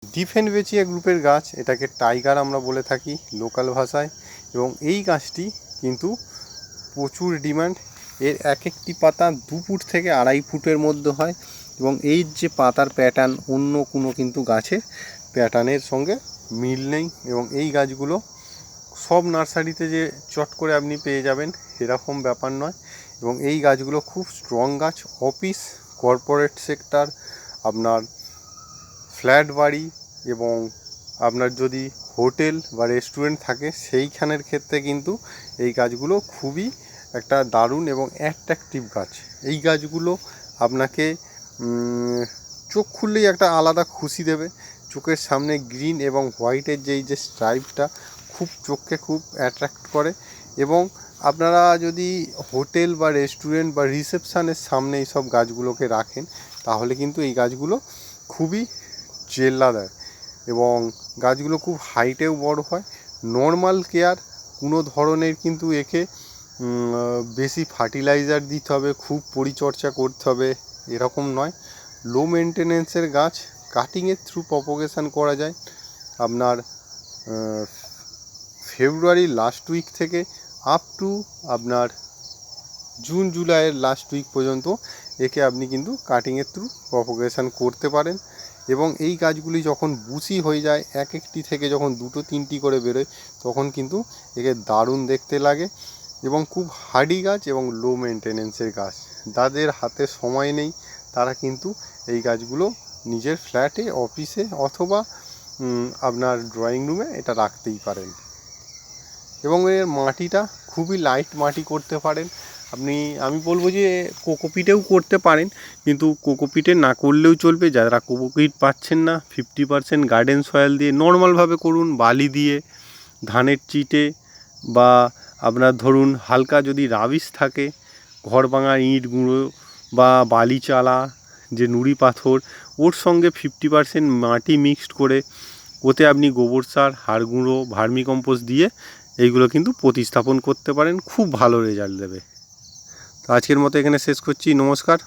ডিফেনবেচিয়া গ্রুপের গাছ, এটাকে টাইগার আমরা বলে থাকি লোকাল ভাষায়। এবং এই গাছটি কিন্তু প্রচুর ডিমান্ড। এর এক একটি পাতা 2 ফুট থেকে 2.5 ফুটের মধ্যে হয় এবং এই যে পাতার প্যাটার্ন অন্য কোনো কিন্তু গাছের প্যাটার্নের সঙ্গে মিল নেই। এবং এই গাছগুলো সব নার্সারিতে যে চট করে আপনি পেয়ে যাবেন এরকম ব্যাপার নয়। এবং এই গাছগুলো খুব স্ট্রং গাছ। অফিস, কর্পোরেট সেক্টর, আপনার ফ্ল্যাট বাড়ি এবং আপনার যদি হোটেল বা রেস্টুরেন্ট থাকে সেইখানের ক্ষেত্রে কিন্তু এই গাছগুলো খুবই একটা দারুণ এবং অ্যাট্রাকটিভ গাছ। এই গাছগুলো আপনাকে চোখ খুললেই একটা আলাদা খুশি দেবে। চোখের সামনে গ্রিন এবং হোয়াইটের যে স্ট্রাইপটা খুব চোখকে খুব অ্যাট্রাক্ট করে। এবং আপনারা যদি হোটেল বা রেস্টুরেন্ট বা রিসেপশানের সামনে এই সব গাছগুলোকে রাখেন তাহলে কিন্তু এই গাছগুলো খুবই জেল্লা দেয় এবং গাছগুলো খুব হাইটেও বড় হয়। নর্মাল কেয়ার, কোনো ধরনের কিন্তু একে বেশি ফার্টিলাইজার দিতে হবে, খুব পরিচর্যা করতে হবে এরকম নয়। লো মেনটেনেন্সের গাছ, কাটিংয়ের থ্রু প্রপোগেশন করা যায়। আপনার ফেব্রুয়ারির লাস্ট উইক থেকে আপ টু আপনার জুন জুলাইয়ের লাস্ট উইক পর্যন্ত একে আপনি কিন্তু কাটিংয়ের থ্রু প্রপোগেশন করতে পারেন। এবং এই গাছগুলি যখন বুশি হয়ে যায়, এক একটি থেকে যখন 2-3টি করে বেরোয় তখন কিন্তু একে দারুণ দেখতে লাগে এবং খুব হার্ডি গাছ এবং লো মেনটেনেন্সের গাছ। যাদের হাতে সময় নেই তারা কিন্তু এই গাছগুলো নিজের ফ্ল্যাটে, অফিসে অথবা আপনার ড্রয়িং রুমে এটা রাখতেই পারেন। এবং এর মাটিটা খুবই লাইট মাটি করতে পারেন আমি বলবো যে কোকোপিটেও করতে পারেন, কিন্তু কোকোপিটে না করলেও চলবে। যারা কোকোপিট পাচ্ছেন না 50% গার্ডেন সয়েল দিয়ে নর্মালভাবে করুন, বালি দিয়ে, ধানের চিটে বা আপনার ধরুন হালকা যদি রাবিশ থাকে, ঘর ভাঙা ইট গুঁড়ো বা বালি চালা যে নুড়ি পাথর, ওর সঙ্গে 50% মাটি মিক্সড করে ওতে আপনি গোবর সার, হাড় গুঁড়ো, ভার্মি কম্পোস্ট দিয়ে এইগুলো কিন্তু প্রতিস্থাপন করতে পারেন, খুব ভালো রেজাল্ট দেবে। তো আজকের মতো এখানে শেষ করছি, নমস্কার।